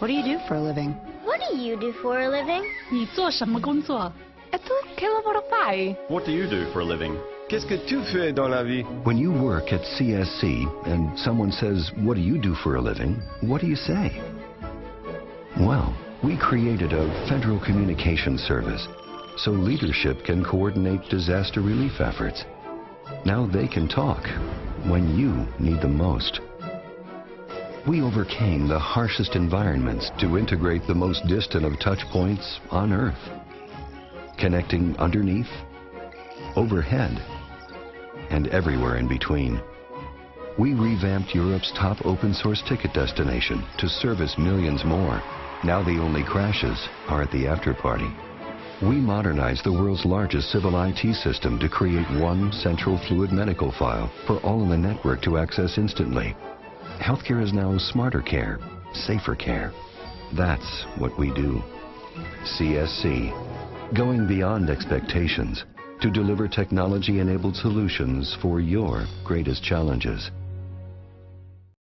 What do you do for a living? What do you do for a living? 你做什么工作? E tu che lavoro fai? What do you do for a living? Qu'est-ce que tu fais dans la vie? When you work at CSC and someone says, "What do you do for a living?" what do you say? Well, we created a federal communication service so leadership can coordinate disaster relief efforts. Now they can talk when you need them most. We overcame the harshest environments to integrate the most distant of touch points on Earth, connecting underneath, overhead, and everywhere in between. We revamped Europe's top open source ticket destination to service millions more. Now the only crashes are at the after party. We modernized the world's largest civil IT system to create one central fluid medical file for all in the network to access instantly. Healthcare is now smarter care, safer care. That's what we do. CSC, going beyond expectations to deliver technology-enabled solutions for your greatest challenges.